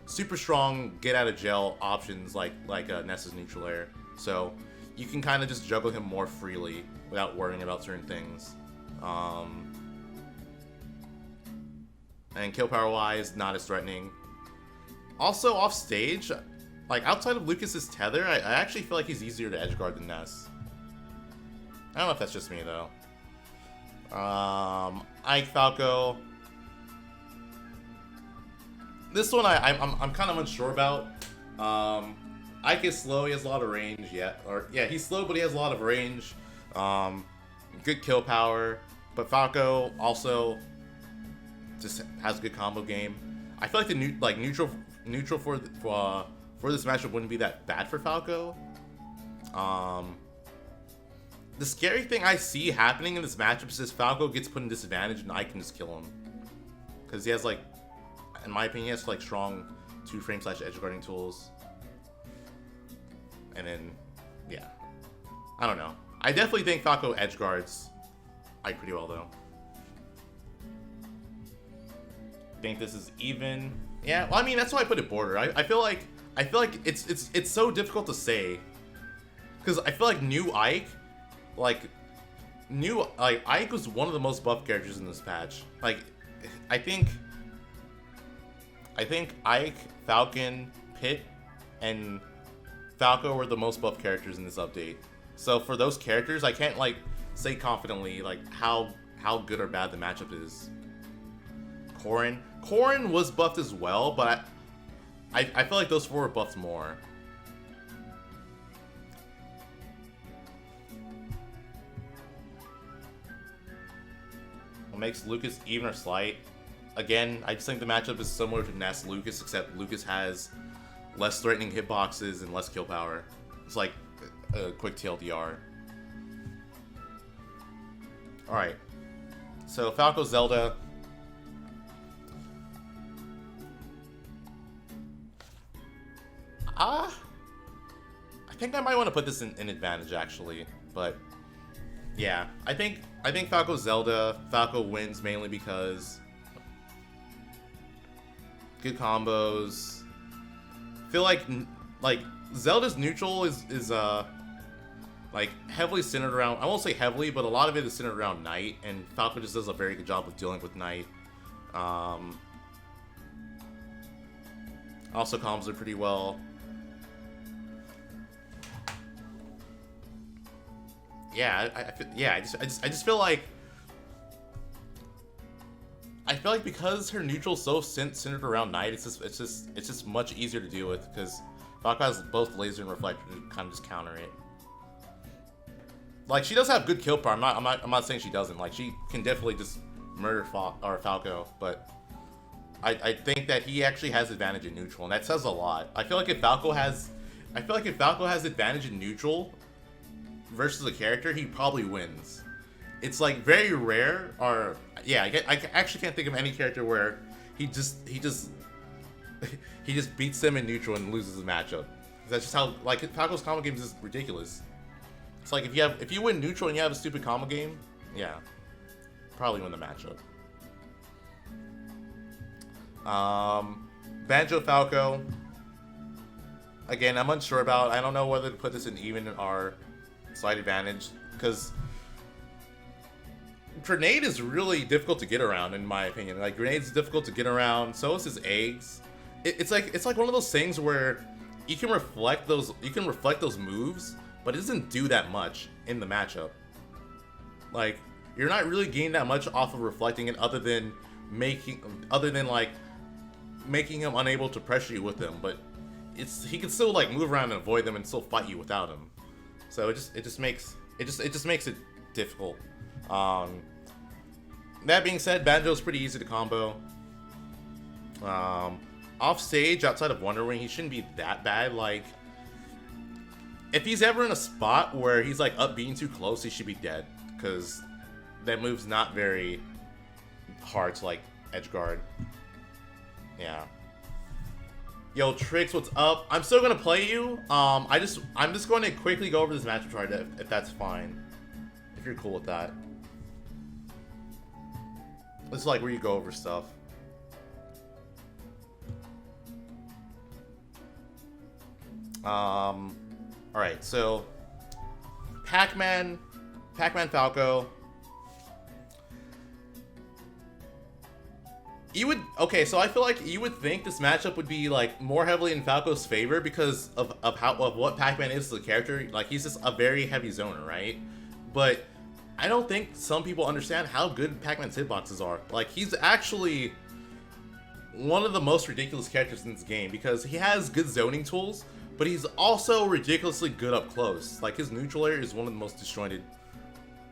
Speaker 1: super strong get out of jail options like Ness's neutral air. So you can kind of just juggle him more freely without worrying about certain things. And kill power wise, not as threatening. Also off stage, like outside of Lucas's tether, I actually feel like he's easier to edgeguard than Ness. I don't know if that's just me though. Ike Falco. This one I'm kind of unsure about. Ike is slow, he has a lot of range, he's slow, but he has a lot of range. Good kill power, but Falco also just has a good combo game. I feel like neutral for this matchup wouldn't be that bad for Falco. The scary thing I see happening in this matchup is Falco gets put in disadvantage and I can just kill him, because he has like, in my opinion, he has like strong 2-frame / edge guarding tools. And then, I don't know. I definitely think Falco edge guards Ike pretty well though. Think this is even. Yeah, well, I mean, that's why I put it border. I feel like I feel like it's so difficult to say, because I feel like new Ike, like Ike was one of the most buffed characters in this patch. Like, I think Ike, Falcon, Pit, and Falco were the most buffed characters in this update. So for those characters, I can't like say confidently like how good or bad the matchup is. Corrin was buffed as well, but I feel like those four were buffed more. What makes Lucas even or slight? Again, I just think the matchup is similar to Ness Lucas, except Lucas has less threatening hitboxes and less kill power. It's like a quick TLDR. Alright. So Falco Zelda. I think I might want to put this in advantage actually, but yeah, I think Falco Zelda, Falco wins mainly because good combos. I feel like Zelda's neutral is like heavily centered around, I won't say heavily, but a lot of it is centered around Knight, and Falco just does a very good job of dealing with Knight. Also combos are pretty well. Yeah, I just feel like because her neutral's so centered around Knight, it's just much easier to deal with because Falco has both laser and reflector to kind of just counter it. Like, she does have good kill power. I'm not saying she doesn't. Like, she can definitely just murder Falco, but I think that he actually has advantage in neutral, and that says a lot. I feel like if Falco has advantage in neutral versus a character, he probably wins. It's like very rare, or yeah, I actually can't think of any character where he just beats them in neutral and loses the matchup. That's just how, like, Falco's combo games is ridiculous. It's like if you win neutral and you have a stupid combo game, yeah, probably win the matchup. Banjo Falco. Again, I'm unsure about. I don't know whether to put this in even or slight advantage, because Grenade is really difficult to get around, in my opinion. Like, Grenade's difficult to get around. So is his eggs. It's like one of those things where you can reflect those moves, but it doesn't do that much in the matchup. Like, you're not really gaining that much off of reflecting it, other than making him unable to pressure you with them. But he can still like move around and avoid them and still fight you without him. So it just makes it difficult. That being said, Banjo's pretty easy to combo. Off stage, outside of Wonder Wing, he shouldn't be that bad. Like, if he's ever in a spot where he's like up being too close, he should be dead, because that move's not very hard to like edge guard. Yeah. Yo, Trix, what's up? I'm still gonna play you. I'm just going to quickly go over this matchup chart if that's fine. If you're cool with that. This is like where you go over stuff. Alright, so Pac-Man Falco. So I feel like you would think this matchup would be like more heavily in Falco's favor because of what Pac-Man is as a character. Like, he's just a very heavy zoner, right? But I don't think some people understand how good Pac-Man's hitboxes are. Like, he's actually one of the most ridiculous characters in this game because he has good zoning tools, but he's also ridiculously good up close. Like, his neutral air is one of the most disjointed,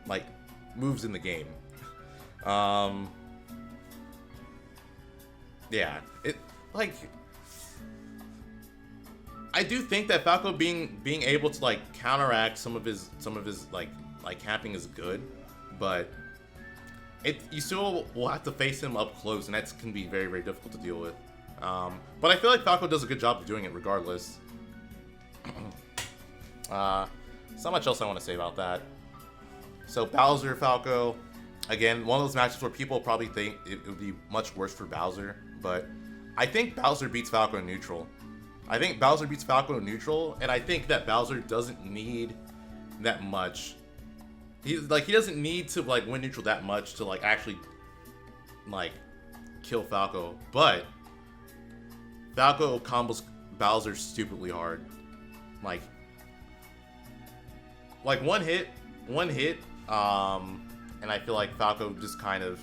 Speaker 1: like, moves in the game. Yeah, I do think that Falco being able to like counteract some of his like camping is good, but you still will have to face him up close, and that can be very, very difficult to deal with. But I feel like Falco does a good job of doing it regardless. So much else I want to say about that. So Bowser Falco, again, one of those matches where people probably think it would be much worse for Bowser, but I think Bowser beats Falco in neutral. I think Bowser beats Falco in neutral, and I think that Bowser doesn't need that much. He doesn't need to like win neutral that much to like actually like kill Falco, but Falco combos Bowser stupidly hard. Like one hit, and I feel like Falco just kind of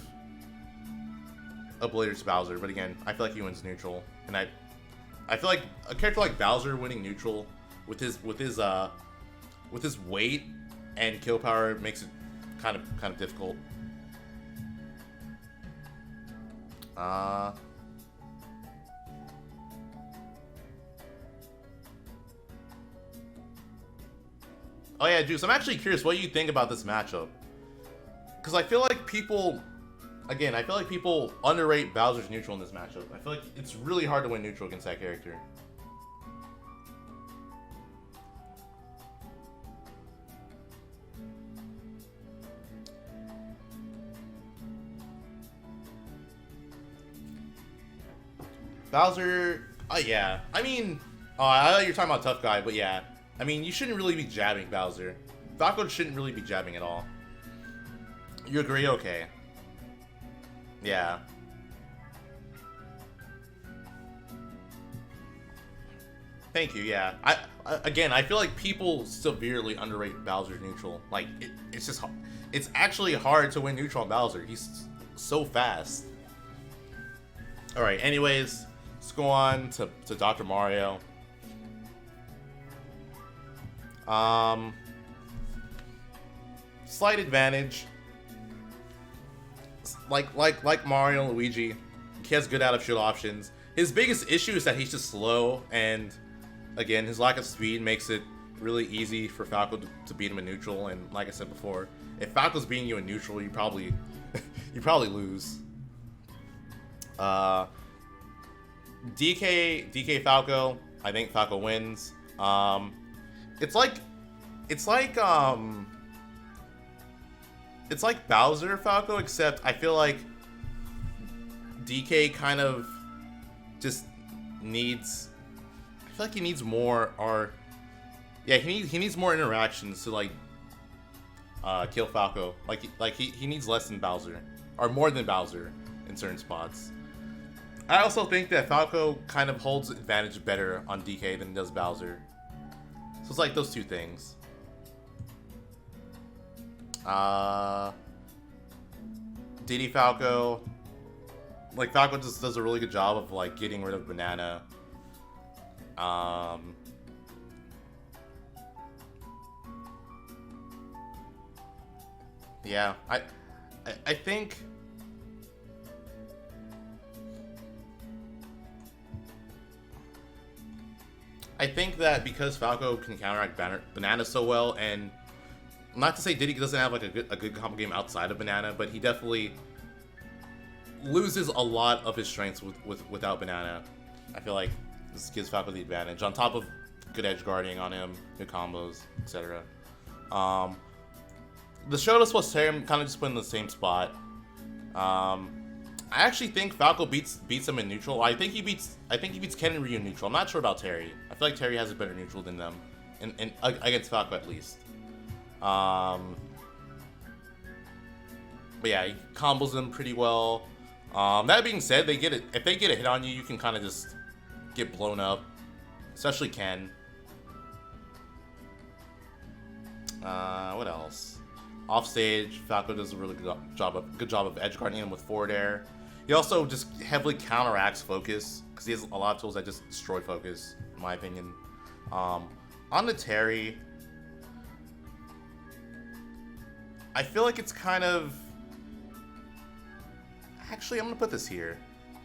Speaker 1: obliterates Bowser. But again, I feel like he wins neutral, and I feel like a character like Bowser winning neutral with his weight and kill power makes it kind of difficult. Oh yeah, Juice, I'm actually curious what you think about this matchup. Because I feel like people underrate Bowser's neutral in this matchup. I feel like it's really hard to win neutral against that character. Bowser, oh yeah. I mean, I thought you were talking about Tough Guy, but yeah. I mean, you shouldn't really be jabbing Bowser. Falco shouldn't really be jabbing at all. You agree? Okay. Yeah. Thank you, yeah. Again, I feel like people severely underrate Bowser's neutral. Like, it's actually hard to win neutral on Bowser. He's so fast. Alright, anyways, let's go on to Dr. Mario. Slight advantage. Like Mario and Luigi, he has good out of shield options. His biggest issue is that he's just slow, and again, his lack of speed makes it really easy for Falco to beat him in neutral. And like I said before, if Falco's beating you in neutral, you probably lose. DK Falco, I think Falco wins. It's like Bowser Falco, except I feel like DK kind of just needs. I feel like he needs more, or yeah, he needs more interactions to like kill Falco. Like he needs less than Bowser, or more than Bowser in certain spots. I also think that Falco kind of holds advantage better on DK than he does Bowser. So it's like those two things. DD Falco. Like, Falco just does a really good job of, like, getting rid of Banana. Yeah, I think... I think that because Falco can counteract Banana so well, and not to say Diddy doesn't have like a good combo game outside of Banana, but he definitely loses a lot of his strengths without Banana. I feel like this gives Falco the advantage, on top of good edge guarding on him, good combos, etc. The Shotos plus Terry kind of just put in the same spot. I actually think Falco beats him in neutral. I think he beats Ken and Ryu in neutral. I'm not sure about Terry. I feel like Terry has a better neutral than them, in against Falco at least. But yeah, he combos them pretty well. That being said, if they get a hit on you, you can kind of just get blown up, especially Ken. What else? Offstage, Falco does a really good job of edge guarding him with forward air. He also just heavily counteracts focus, because he has a lot of tools that just destroy focus, in my opinion. On the Terry, I feel like it's kind of... Actually, I'm going to put this here.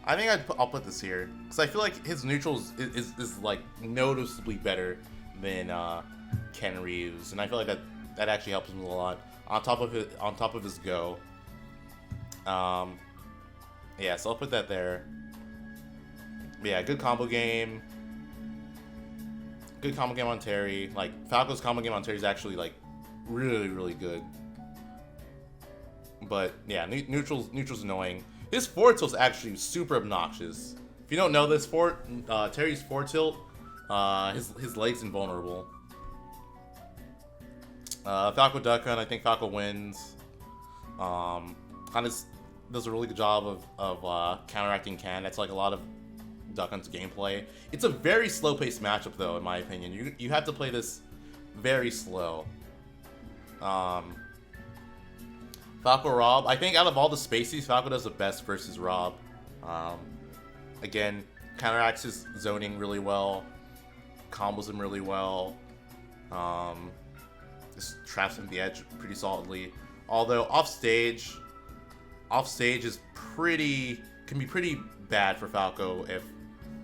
Speaker 1: I think I'll put this here, because I feel like his neutrals is like noticeably better than Ken Ryu's, and I feel like that actually helps him a lot. On top of his go. Yeah, so I'll put that there. But yeah, good combo game. Good combo game on Terry. Like, Falco's combo game on Terry is actually, like, really, really good. But, yeah, neutral's annoying. His forward tilt's actually super obnoxious. If you don't know this, Terry's forward tilt His leg's invulnerable. Falco Duck Hunt, I think Falco wins. Kind of does a really good job of counteracting Can. That's like a lot of Duck Hunt's gameplay. It's a very slow-paced matchup, though, in my opinion. You have to play this very slow. Falco Rob, I think out of all the Spaceys, Falco does the best versus Rob. Again, counteracts his zoning really well, combos him really well, just traps him at the edge pretty solidly. Although offstage is can be pretty bad for Falco if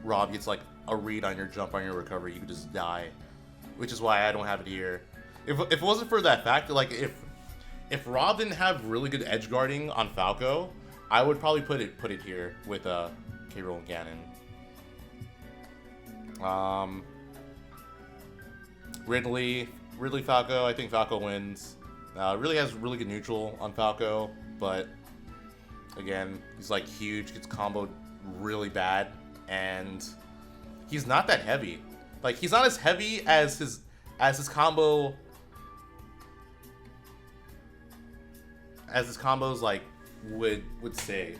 Speaker 1: Rob gets like a read on your jump on your recovery, you could just die. Which is why I don't have it here. If it wasn't for that fact, like if Rob didn't have really good edge guarding on Falco, I would probably put it here with K-Rool and Ganon. Ridley Falco, I think Falco wins. Really has really good neutral on Falco, but again, he's like huge, gets comboed really bad, and he's not that heavy. Like, he's not as heavy as his combo, as his combos like would say.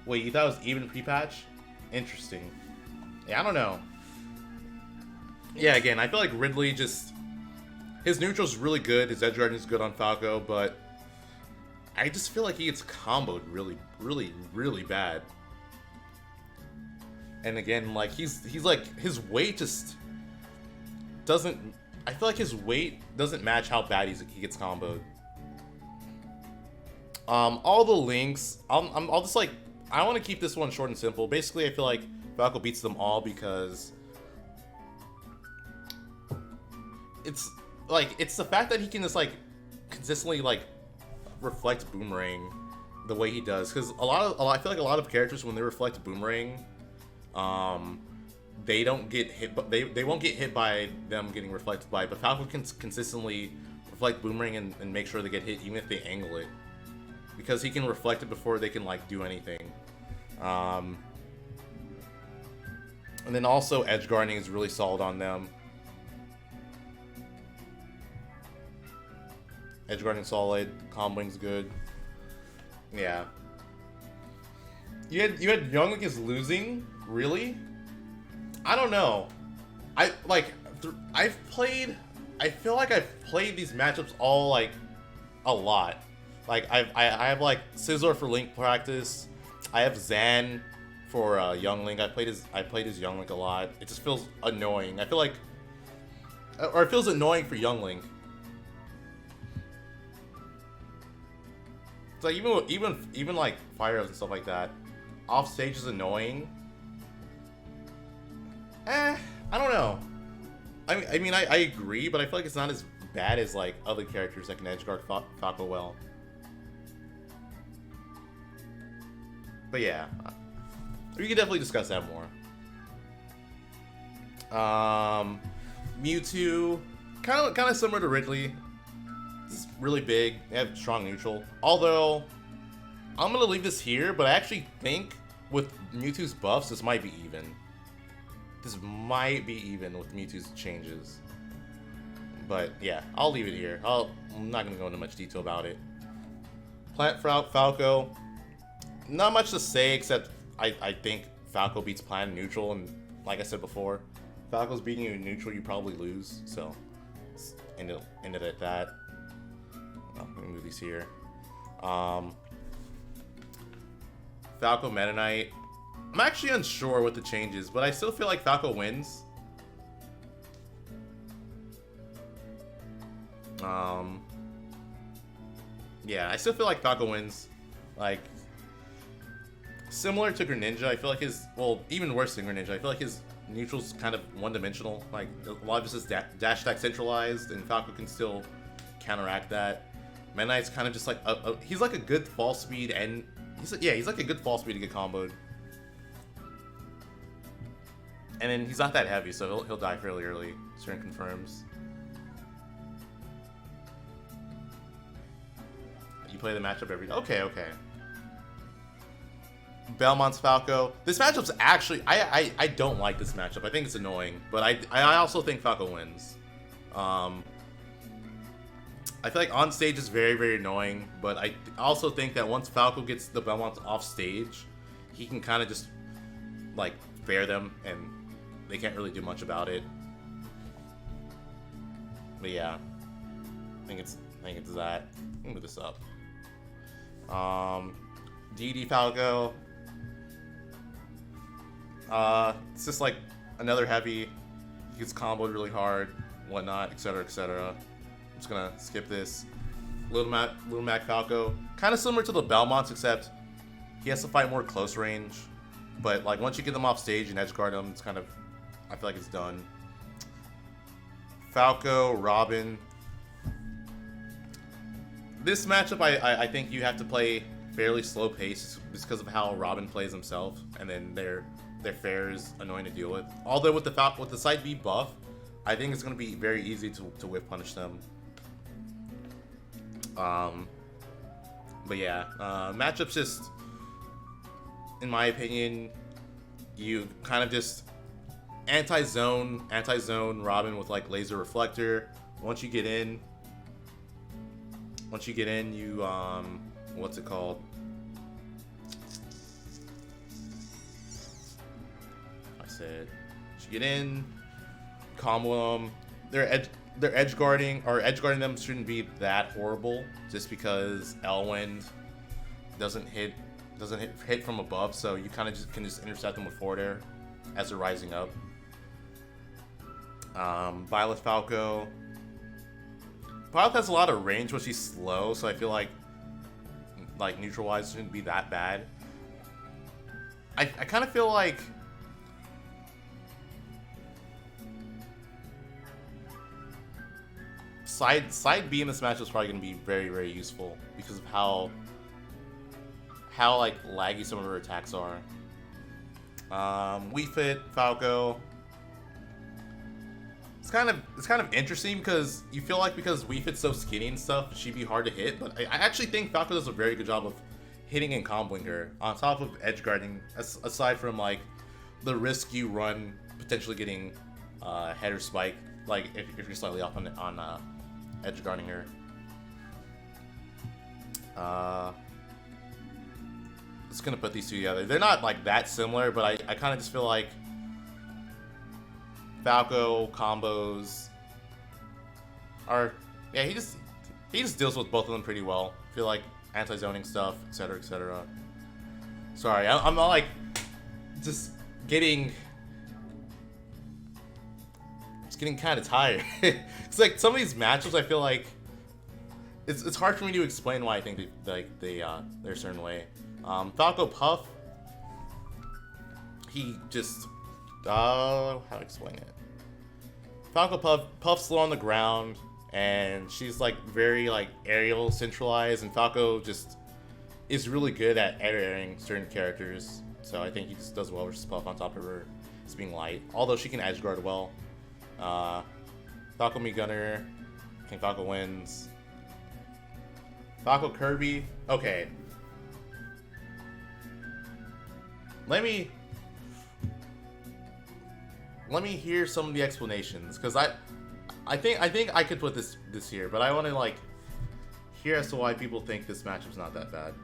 Speaker 1: Wait, you thought it was even pre-patch? Interesting. Yeah, I don't know. Yeah, again, I feel like Ridley his neutral's really good, his edge guarding is good on Falco, but I just feel like he gets comboed really, really, really bad. And again, like, he's like, his weight just doesn't, I feel like his weight doesn't match how bad he gets comboed. All the links, I'll just like, I want to keep this one short and simple. Basically, I feel like Falco beats them all because it's the fact that he can just like consistently like reflect boomerang the way he does. Because I feel like a lot of characters, when they reflect boomerang, they don't get hit, but they won't get hit by them getting reflected by. But Falco can consistently reflect boomerang and make sure they get hit even if they angle it, because he can reflect it before they can like do anything. And then also edge guarding is really solid on them. Edge guarding solid, comboing's good. Yeah. You had Youngling is losing? Really? I don't know. I feel like I've played these matchups all like a lot. Like I have like Scizor for Link practice. I have Zan for Youngling. I played his Youngling a lot. It just feels annoying. I feel like, or it feels annoying for Youngling. It's like even like Fire and stuff like that. Off stage is annoying. I don't know. I mean, I agree, but I feel like it's not as bad as like other characters that can edge guard Falco well. But yeah, we could definitely discuss that more. Mewtwo, kind of similar to Ridley. It's really big. They have strong neutral. Although, I'm gonna leave this here, but I actually think with Mewtwo's buffs, this might be even. This might be even with Mewtwo's changes. But yeah, I'll leave it here. I'm not gonna go into much detail about it. Plant Falco. Not much to say except I think Falco beats Plant neutral, and like I said before, Falco's beating you in neutral, you probably lose. So end it at that. Let me move these here. Falco Meta Knight. I'm actually unsure what the change is, but I still feel like Falco wins. Yeah, I still feel like Falco wins. Like, similar to Greninja, I feel like even worse than Greninja, I feel like his neutral's kind of one-dimensional. Like, a lot of this is dash attack centralized, and Falco can still counteract that. Meta Knight's kind of just like, he's like a good fall speed, and he's like a good fall speed to get comboed. And then he's not that heavy, so he'll die fairly early. Stern confirms. You play the matchup every... Okay. Belmont's Falco. This matchup's actually, I don't like this matchup. I think it's annoying, but I also think Falco wins. I feel like on stage is very, very annoying, but I also think that once Falco gets the Belmonts off stage, he can kind of just like fair them, and they can't really do much about it. But yeah, I think it's that. Let me move this up. DD Falco. It's just like another heavy. He gets comboed really hard, whatnot, etc., etc. I'm just gonna skip this. Little Mac Falco, kind of similar to the Belmonts, except he has to fight more close range. But like once you get them off stage and edge guard them, it's kind of, I feel like it's done. Falco Robin. This matchup, I think you have to play fairly slow pace just because of how Robin plays himself, and then their fair is annoying to deal with. Although with the side B buff, I think it's going to be very easy to whip punish them. But yeah, matchups just, in my opinion, you kind of just anti-zone Robin with like laser reflector. Once you get in, you what's it called? I said, you get in, combo them. Their edge guarding them shouldn't be that horrible, just because Elwind doesn't hit from above, so you kind of can just intercept them with forward air as they're rising up. Violet Falco. Violet has a lot of range, but she's slow, so I feel like neutral wise shouldn't be that bad. I kind of feel like side B in this match is probably going to be very, very useful because of how like laggy some of her attacks are. Wii Fit Falco. It's kind of interesting because you feel like because Wii Fit's so skinny and stuff, she'd be hard to hit, but I actually think Falco does a very good job of hitting and comboing her on top of edge guarding, aside from like the risk you run potentially getting header spike, like if you're slightly off on edge guarding her. Just gonna put these two together. They're not like that similar, but I kind of just feel like Falco combos are, yeah, he just deals with both of them pretty well. I feel like anti-zoning stuff, etc., etc. Sorry, I'm not like just getting kind of tired. It's like some of these matchups, I feel like it's hard for me to explain why I think they're a certain way. Falco Puff, he just how to explain it? Falco Puff's slow on the ground, and she's like very like aerial centralized, and Falco just is really good at airing certain characters. So I think he just does well versus Puff on top of her just being light. Although she can edge guard well. Falco Me Gunner, King Falco wins. Falco Kirby, okay. Let me hear some of the explanations, because I think I could put this here, but I want to like hear as to why people think this matchup's not that bad.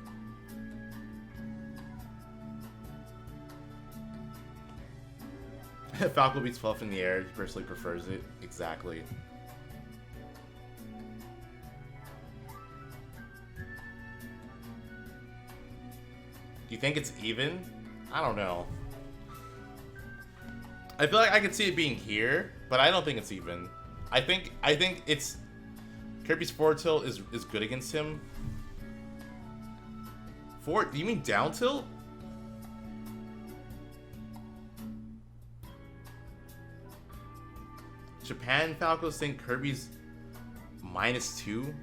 Speaker 1: Falco beats Puff in the air. He personally prefers it. Exactly. Do you think it's even? I don't know. I feel like I could see it being here, but I don't think it's even. I think it's Kirby's forward tilt is good against him. Forward? You mean down tilt? Japan Falcos think Kirby's -2?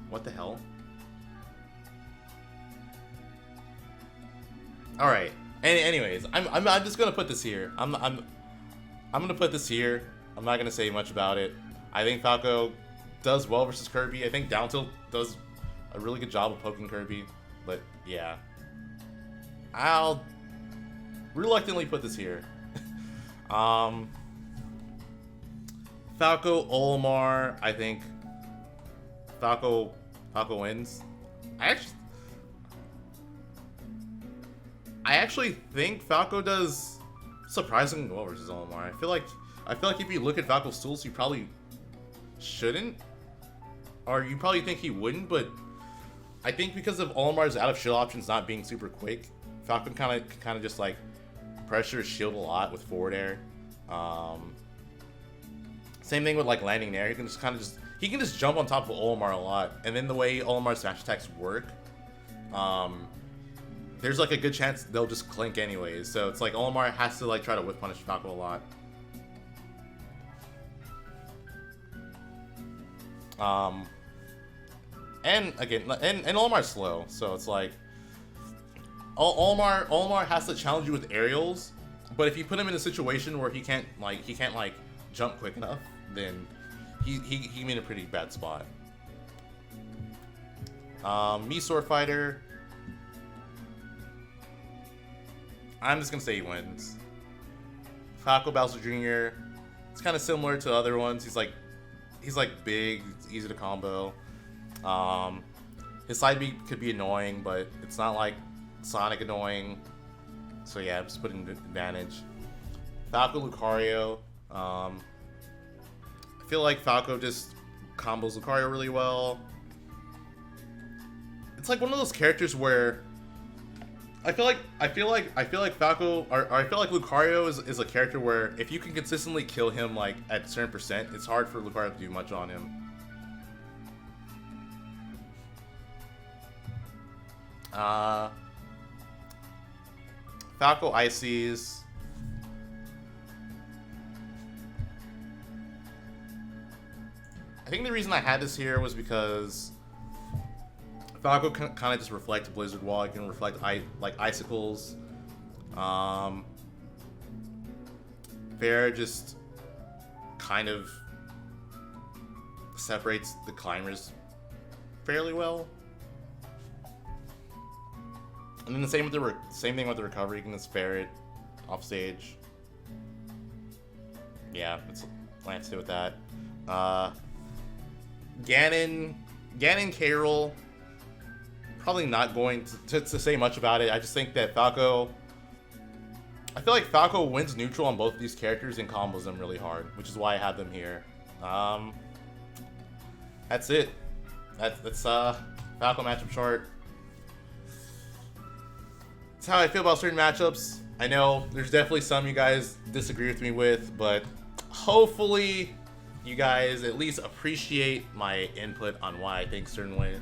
Speaker 1: What the hell? All right. Anyways, I'm just gonna put this here. I'm gonna put this here. I'm not gonna say much about it. I think Falco does well versus Kirby. I think down tilt does a really good job of poking Kirby. But yeah, I'll reluctantly put this here. Falco Olimar, I think Falco wins. I actually think Falco does surprisingly well versus Olimar. I feel like if you look at Falco's tools, you probably shouldn't, or you probably think he wouldn't, but I think because of Olimar's out of shield options not being super quick, Falcon kind of just like pressure shield a lot with forward air. Same thing with like landing there. He can just jump on top of Olimar a lot, and then the way Olimar's smash attacks work, there's like a good chance they'll just clink anyways. So it's like Olimar has to like try to whip punish Falco a lot. And again, and Olimar's slow, so it's like Olimar has to challenge you with aerials, but if you put him in a situation where he can't jump quick enough, then he in a pretty bad spot. Me Sword Fighter, I'm just gonna say he wins. Falco Bowser Jr., it's kind of similar to other ones. He's like big, it's easy to combo. His side B could be annoying, but it's not like Sonic annoying. So yeah, I'm just putting advantage. Falco Lucario. I feel like Falco just combos Lucario really well. It's like one of those characters where I feel like Falco, or I feel like Lucario is a character where if you can consistently kill him like at a certain percent, it's hard for Lucario to do much on him. Falco Ices. I think the reason I had this here was because Falco kind of just reflects Blizzard Wall. It can reflect icicles. Fair just kind of separates the climbers fairly well. And then the same thing with the recovery. You can just fair it off stage. Yeah, that's all I have to do with that. Ganon Carol. Probably not going to say much about it. I just think that Falco, I feel like Falco wins neutral on both of these characters and combos them really hard, which is why I have them here. That's it. That's Falco matchup chart. That's how I feel about certain matchups. I know there's definitely some you guys disagree with me with, but hopefully you guys at least appreciate my input on why I think a certain way.